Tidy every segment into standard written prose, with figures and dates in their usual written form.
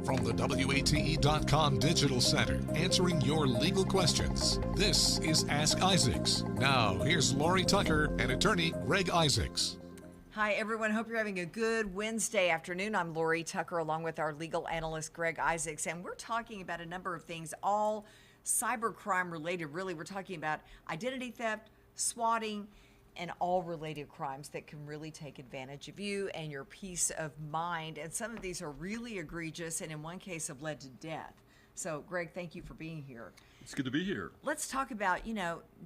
From the WATE.com Digital Center, answering your legal questions. This is Ask Isaacs. Now, here's Lori Tucker and attorney Greg Isaacs. Hi, everyone. Hope you're having a good Wednesday afternoon. I'm Lori Tucker along with our legal analyst, Greg Isaacs, and we're talking about a number of things, all cybercrime related. Really, we're talking about identity theft, swatting, and all related crimes that can really take advantage of you and your peace of mind. And some of these are really egregious and in one case have led to death. So, Greg, thank you for being here. It's good to be here. Let's talk about,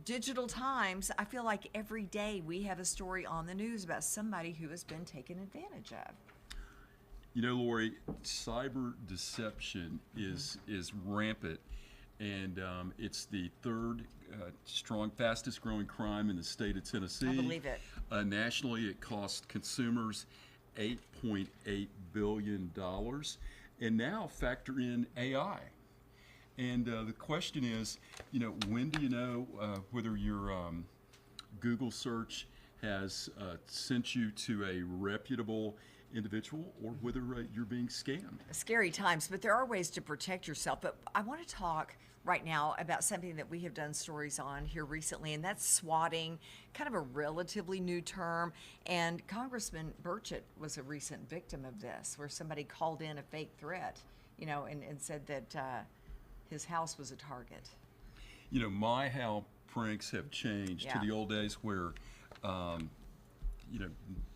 digital times. I feel like every day we have a story on the news about somebody who has been taken advantage of. Lori, cyber deception is rampant, and it's the third fastest growing crime in the state of Tennessee. I believe it. Nationally, it cost consumers $8.8 billion, and now factor in AI. And the question is, when do you know whether your Google search has sent you to a reputable individual or whether you're being scammed? Scary times, but there are ways to protect yourself. But I want to talk right now about something that we have done stories on here recently, and that's swatting, kind of a relatively new term. And Congressman Burchett was a recent victim of this, where somebody called in a fake threat, and said that his house was a target. My how pranks have changed to the old days where,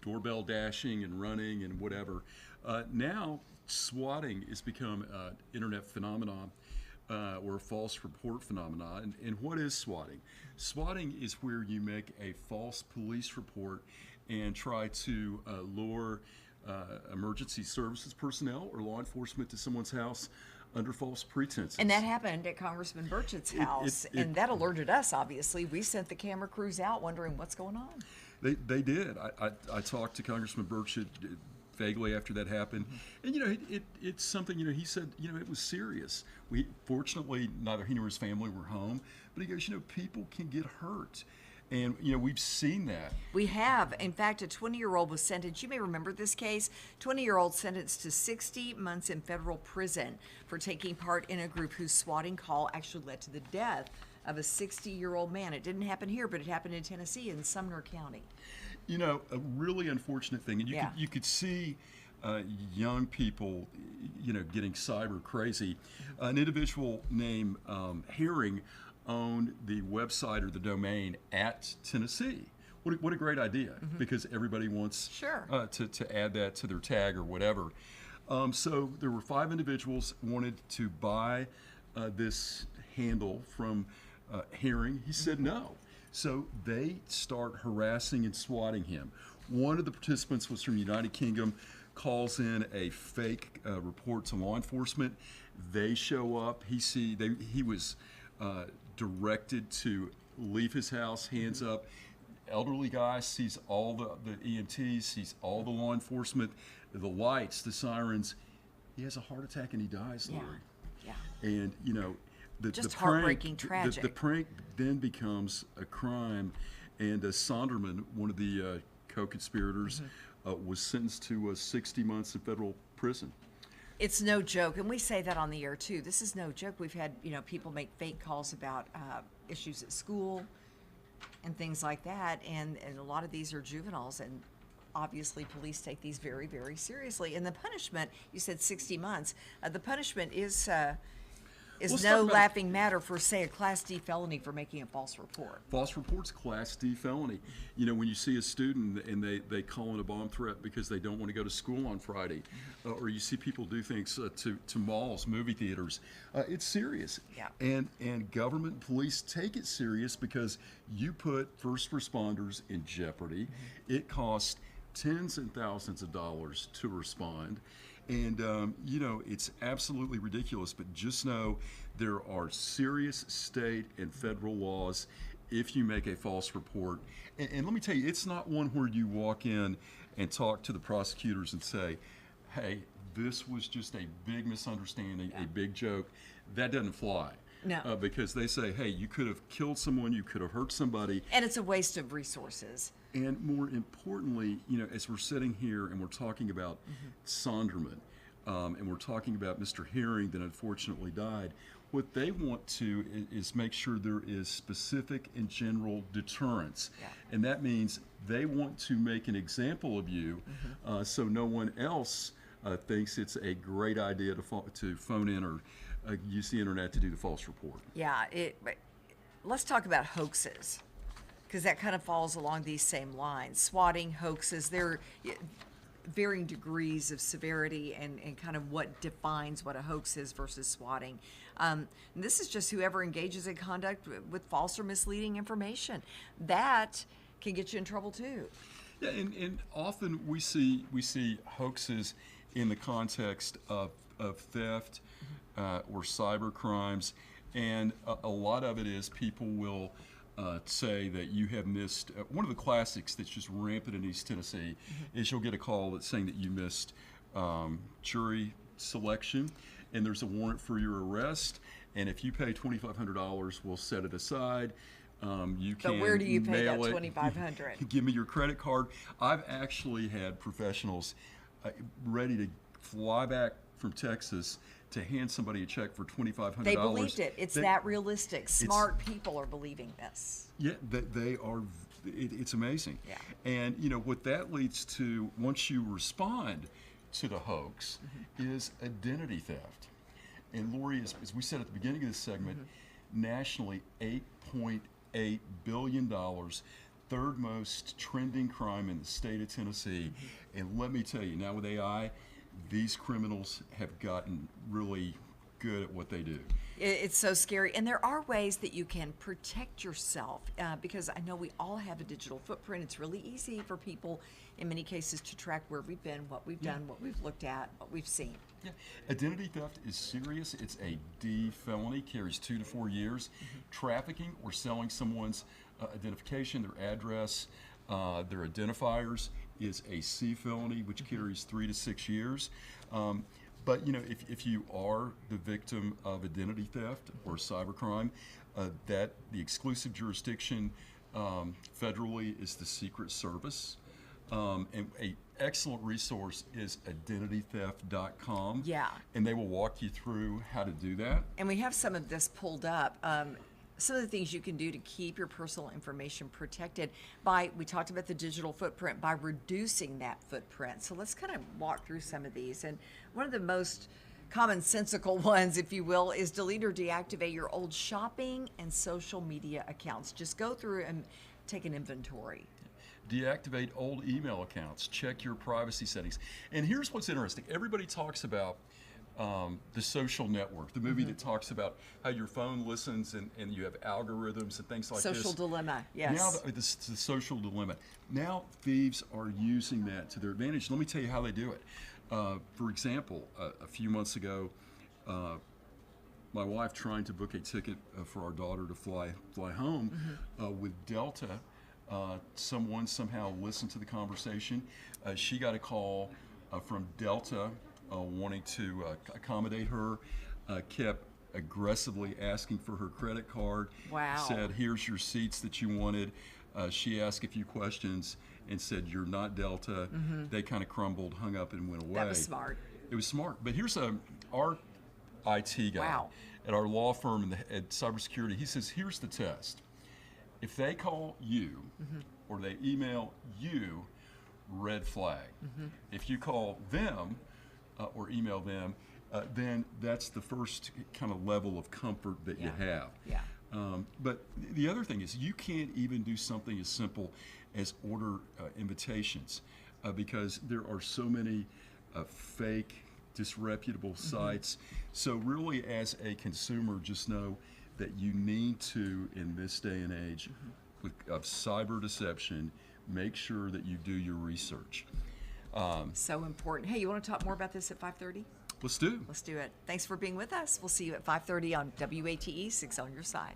doorbell dashing and running and whatever. Now, swatting has become an internet phenomenon or a false report phenomenon. And what is swatting? Swatting is where you make a false police report and try to lure emergency services personnel or law enforcement to someone's house under false pretenses. And that happened at Congressman Burchett's house, and that alerted us, obviously. We sent the camera crews out wondering what's going on. They did. I talked to Congressman Burchett vaguely after that happened, and it's something, he said, it was serious. Fortunately, neither he nor his family were home, but he goes, people can get hurt. And, we've seen that. We have. In fact, a 20-year-old was sentenced. You may remember this case. 20-year-old sentenced to 60 months in federal prison for taking part in a group whose swatting call actually led to the death of a 60-year-old man. It didn't happen here, but it happened in Tennessee in Sumner County. A really unfortunate thing. And you could see young people, getting cyber crazy. An individual named Herring owned the website or the domain at Tennessee. What a great idea, because everybody wants to add that to their tag or whatever. So there were 5 individuals wanted to buy this handle from Herring. He said no. So they start harassing and swatting him. One of the participants was from the United Kingdom, calls in a fake report to law enforcement. They show up. He was directed to leave his house, hands up. Elderly guy sees all the EMTs, sees all the law enforcement, the lights, the sirens. He has a heart attack and he dies, Lori. Yeah. And, Just the heartbreaking, prank, tragic. The prank then becomes a crime, and Sonderman, one of the co-conspirators, was sentenced to 60 months in federal prison. It's no joke, and we say that on the air too. This is no joke. We've had people make fake calls about issues at school and things like that, and a lot of these are juveniles, and obviously police take these very, very seriously. And the punishment, you said 60 months. The punishment is no laughing matter for, say, a Class D felony for making a false report. False report's Class D felony. When you see a student and they call in a bomb threat because they don't want to go to school on Friday, or you see people do things to malls, movie theaters, it's serious. Yeah. And government and police take it serious because you put first responders in jeopardy. It costs tens and thousands of dollars to respond. And, it's absolutely ridiculous, but just know there are serious state and federal laws if you make a false report. And let me tell you, it's not one where you walk in and talk to the prosecutors and say, hey, this was just a big misunderstanding, a big joke. That doesn't fly. No. Because they say, hey, you could have killed someone, you could have hurt somebody. And it's a waste of resources. And more importantly, as we're sitting here and we're talking about Sonderman, and we're talking about Mr. Herring that unfortunately died, what they want to is make sure there is specific and general deterrence. Yeah. And that means they want to make an example of you so no one else thinks it's a great idea to phone in or use the internet to do the false report. Yeah, let's talk about hoaxes, because that kind of falls along these same lines. Swatting, hoaxes, they're varying degrees of severity and kind of what defines what a hoax is versus swatting. And this is just whoever engages in conduct with false or misleading information. That can get you in trouble too. Yeah, and often we see hoaxes in the context of theft or cyber crimes, and a lot of it is people will say that you have missed. One of the classics that's just rampant in East Tennessee is you'll get a call that's saying that you missed jury selection, and there's a warrant for your arrest, and if you pay $2,500, we'll set it aside. You can But where do you pay that mail it. $2,500? Give me your credit card. I've actually had professionals ready to fly back from Texas to hand somebody a check for $2,500. They believed it. It's that realistic. Smart people are believing this. Yeah, they are. It's amazing. Yeah. And what that leads to, once you respond to the hoax, is identity theft. And Lori, as we said at the beginning of this segment, nationally, $8.8 billion, third most trending crime in the state of Tennessee. And let me tell you, now with AI, these criminals have gotten really good at what they do. It's so scary. And there are ways that you can protect yourself because I know we all have a digital footprint. It's really easy for people, in many cases, to track where we've been, what we've done, what we've looked at, what we've seen. Yeah. Identity theft is serious. It's a D felony, carries 2 to 4 years. Trafficking or selling someone's identification, their address, their identifiers is a C felony, which carries 3 to 6 years. But if you are the victim of identity theft or cybercrime, that the exclusive jurisdiction federally is the Secret Service. And a excellent resource is identitytheft.com. Yeah. And they will walk you through how to do that. And we have some of this pulled up. Some of the things you can do to keep your personal information protected we talked about the digital footprint, by reducing that footprint. So let's kind of walk through some of these. And one of the most commonsensical ones, if you will, is delete or deactivate your old shopping and social media accounts. Just go through and take an inventory. Deactivate old email accounts. Check your privacy settings. And here's what's interesting. Everybody talks about The Social Network, the movie that talks about how your phone listens and you have algorithms and things like this. Social dilemma, yes. Now, the social dilemma. Now thieves are using that to their advantage. Let me tell you how they do it. For example, a few months ago, my wife trying to book a ticket for our daughter to fly home with Delta. Someone somehow listened to the conversation. She got a call from Delta wanting to accommodate her, kept aggressively asking for her credit card. Wow. Said, here's your seats that you wanted. She asked a few questions and said, you're not Delta. They kind of crumbled, hung up, and went away. That was smart. It was smart. But here's our IT guy Wow. at our law firm at cybersecurity. He says, here's the test. If they call you or they email you, red flag. If you call them or email them, then that's the first kind of level of comfort that you have. Yeah. But the other thing is you can't even do something as simple as order invitations because there are so many fake, disreputable sites. So really, as a consumer, just know that you need to, in this day and age of cyber deception, make sure that you do your research. So important. Hey, you want to talk more about this at 5:30? Let's do. Let's do it. Thanks for being with us. We'll see you at 5:30 on WATE 6 on your side.